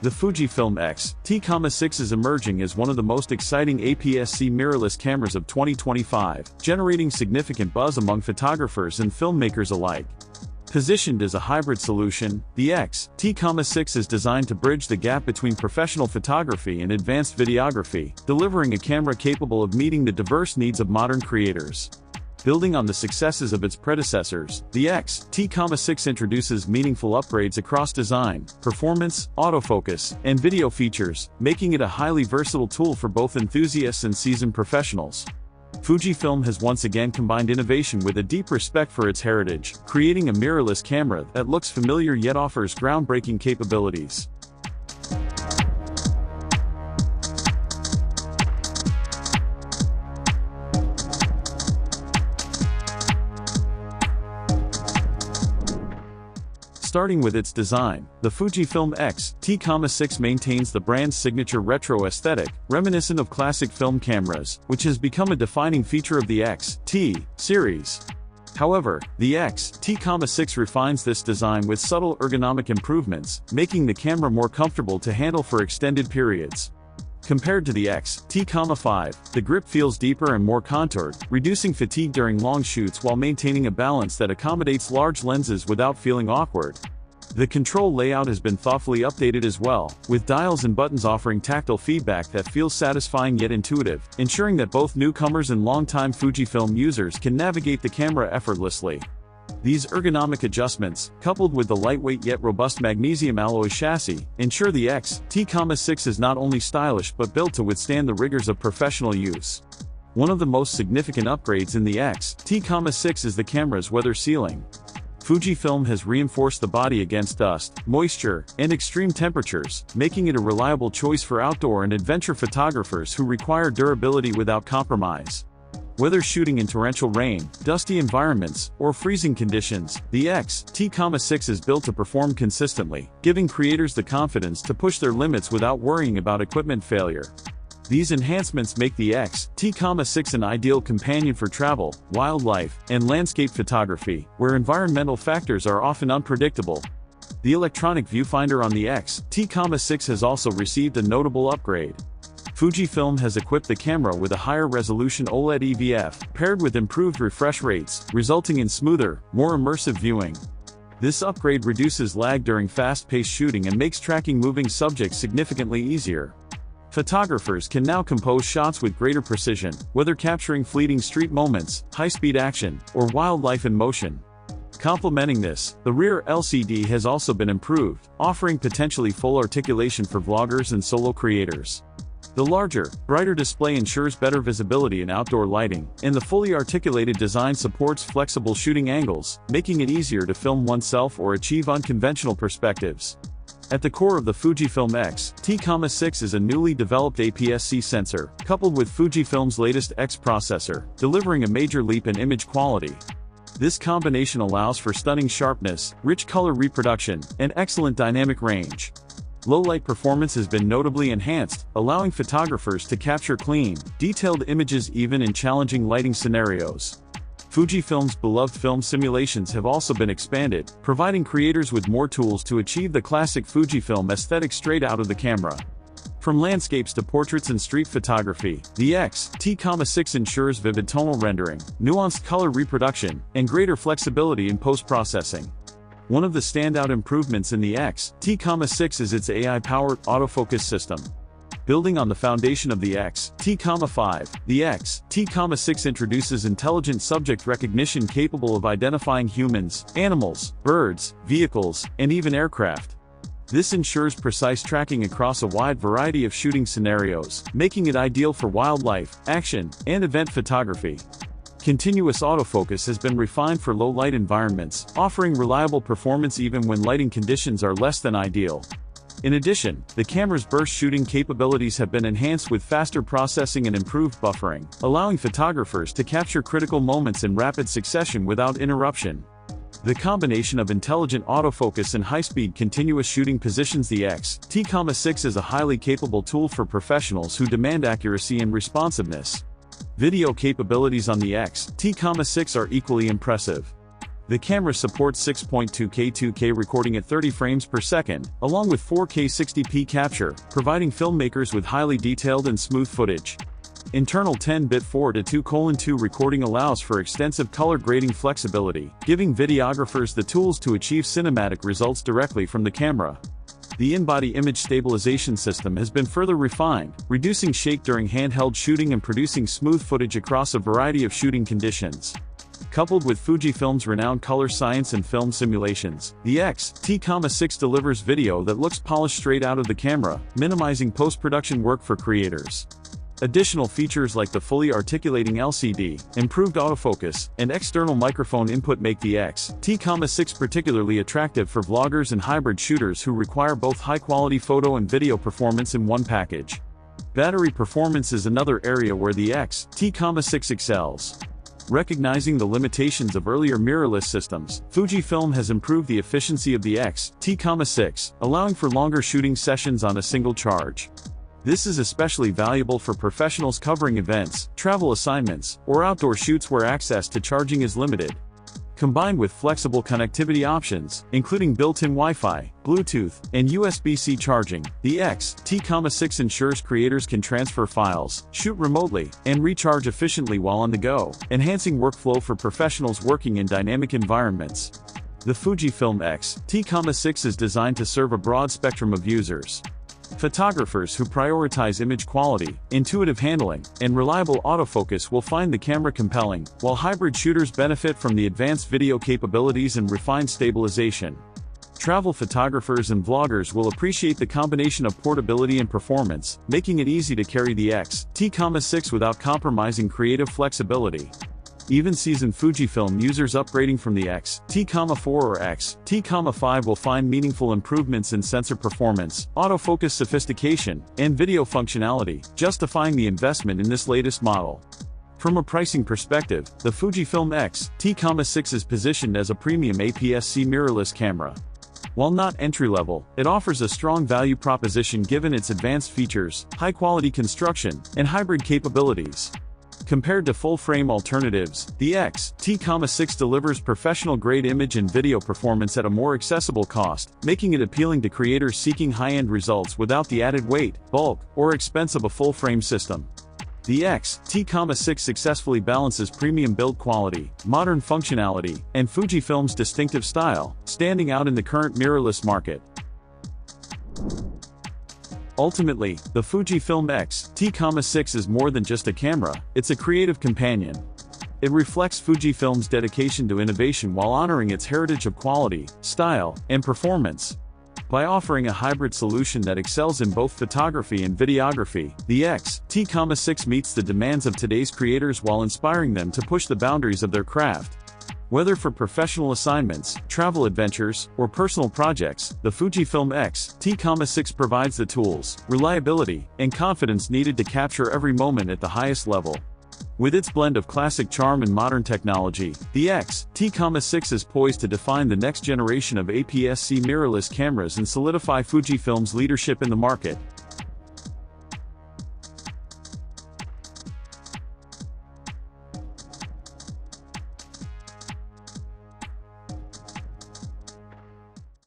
The Fujifilm X-T6 is emerging as one of the most exciting APS-C mirrorless cameras of 2025, generating significant buzz among photographers and filmmakers alike. Positioned as a hybrid solution, the X-T6 is designed to bridge the gap between professional photography and advanced videography, delivering a camera capable of meeting the diverse needs of modern creators. Building on the successes of its predecessors, the X-T6 introduces meaningful upgrades across design, performance, autofocus, and video features, making it a highly versatile tool for both enthusiasts and seasoned professionals. Fujifilm has once again combined innovation with a deep respect for its heritage, creating a mirrorless camera that looks familiar yet offers groundbreaking capabilities. Starting with its design, the Fujifilm X-T6 maintains the brand's signature retro aesthetic, reminiscent of classic film cameras, which has become a defining feature of the X-T series. However, the X-T6 refines this design with subtle ergonomic improvements, making the camera more comfortable to handle for extended periods. Compared to the X-T5, the grip feels deeper and more contoured, reducing fatigue during long shoots while maintaining a balance that accommodates large lenses without feeling awkward. The control layout has been thoughtfully updated as well, with dials and buttons offering tactile feedback that feels satisfying yet intuitive, ensuring that both newcomers and longtime Fujifilm users can navigate the camera effortlessly. These ergonomic adjustments, coupled with the lightweight yet robust magnesium alloy chassis, ensure the X-T6 is not only stylish but built to withstand the rigors of professional use. One of the most significant upgrades in the X-T6 is the camera's weather sealing. Fujifilm has reinforced the body against dust, moisture, and extreme temperatures, making it a reliable choice for outdoor and adventure photographers who require durability without compromise. Whether shooting in torrential rain, dusty environments, or freezing conditions, the X-T6 is built to perform consistently, giving creators the confidence to push their limits without worrying about equipment failure. These enhancements make the X-T6 an ideal companion for travel, wildlife, and landscape photography, where environmental factors are often unpredictable. The electronic viewfinder on the X-T6 has also received a notable upgrade. Fujifilm has equipped the camera with a higher resolution OLED EVF, paired with improved refresh rates, resulting in smoother, more immersive viewing. This upgrade reduces lag during fast-paced shooting and makes tracking moving subjects significantly easier. Photographers can now compose shots with greater precision, whether capturing fleeting street moments, high-speed action, or wildlife in motion. Complementing this, the rear LCD has also been improved, offering potentially full articulation for vloggers and solo creators. The larger, brighter display ensures better visibility in outdoor lighting, and the fully articulated design supports flexible shooting angles, making it easier to film oneself or achieve unconventional perspectives. At the core of the Fujifilm X-T6 is a newly developed APS-C sensor, coupled with Fujifilm's latest X processor, delivering a major leap in image quality. This combination allows for stunning sharpness, rich color reproduction, and excellent dynamic range. Low-light performance has been notably enhanced, allowing photographers to capture clean, detailed images even in challenging lighting scenarios. Fujifilm's beloved film simulations have also been expanded, providing creators with more tools to achieve the classic Fujifilm aesthetic straight out of the camera. From landscapes to portraits and street photography, the X-T6 ensures vivid tonal rendering, nuanced color reproduction, and greater flexibility in post-processing. One of the standout improvements in the X-T6 is its AI-powered autofocus system. Building on the foundation of the X-T5, the X-T6 introduces intelligent subject recognition capable of identifying humans, animals, birds, vehicles, and even aircraft. This ensures precise tracking across a wide variety of shooting scenarios, making it ideal for wildlife, action, and event photography. Continuous autofocus has been refined for low-light environments, offering reliable performance even when lighting conditions are less than ideal. In addition, the camera's burst shooting capabilities have been enhanced with faster processing and improved buffering, allowing photographers to capture critical moments in rapid succession without interruption. The combination of intelligent autofocus and high-speed continuous shooting positions the X-T6 as a highly capable tool for professionals who demand accuracy and responsiveness. Video capabilities on the X-T6 are equally impressive. The camera supports 6.2K 2K recording at 30 frames per second, along with 4K 60p capture, providing filmmakers with highly detailed and smooth footage. Internal 10-bit 4:2:2 recording allows for extensive color grading flexibility, giving videographers the tools to achieve cinematic results directly from the camera. The in-body image stabilization system has been further refined, reducing shake during handheld shooting and producing smooth footage across a variety of shooting conditions. Coupled with Fujifilm's renowned color science and film simulations, the X-T6 delivers video that looks polished straight out of the camera, minimizing post-production work for creators. Additional features like the fully articulating LCD, improved autofocus, and external microphone input make the X-T6 particularly attractive for vloggers and hybrid shooters who require both high-quality photo and video performance in one package. Battery performance is another area where the X-T6 excels. Recognizing the limitations of earlier mirrorless systems, Fujifilm has improved the efficiency of the X-T6, allowing for longer shooting sessions on a single charge. This is especially valuable for professionals covering events, travel assignments, or outdoor shoots where access to charging is limited. Combined with flexible connectivity options, including built-in Wi-Fi, Bluetooth, and USB-C charging, the X-T6 ensures creators can transfer files, shoot remotely, and recharge efficiently while on the go, enhancing workflow for professionals working in dynamic environments. The Fujifilm X-T6 is designed to serve a broad spectrum of users. Photographers who prioritize image quality, intuitive handling, and reliable autofocus will find the camera compelling, while hybrid shooters benefit from the advanced video capabilities and refined stabilization. Travel photographers and vloggers will appreciate the combination of portability and performance, making it easy to carry the X-T6 without compromising creative flexibility. Even seasoned Fujifilm users upgrading from the X-T4 or X-T5 will find meaningful improvements in sensor performance, autofocus sophistication, and video functionality, justifying the investment in this latest model. From a pricing perspective, the Fujifilm X-T6 is positioned as a premium APS-C mirrorless camera. While not entry-level, it offers a strong value proposition given its advanced features, high-quality construction, and hybrid capabilities. Compared to full-frame alternatives, the X-T6 delivers professional-grade image and video performance at a more accessible cost, making it appealing to creators seeking high-end results without the added weight, bulk, or expense of a full-frame system. The X-T6 successfully balances premium build quality, modern functionality, and Fujifilm's distinctive style, standing out in the current mirrorless market. Ultimately, the Fujifilm X-T6 is more than just a camera, it's a creative companion. It reflects Fujifilm's dedication to innovation while honoring its heritage of quality, style, and performance. By offering a hybrid solution that excels in both photography and videography, the X-T6 meets the demands of today's creators while inspiring them to push the boundaries of their craft. Whether for professional assignments, travel adventures, or personal projects, the Fujifilm X-T6 provides the tools, reliability, and confidence needed to capture every moment at the highest level. With its blend of classic charm and modern technology, the X-T6 is poised to define the next generation of APS-C mirrorless cameras and solidify Fujifilm's leadership in the market.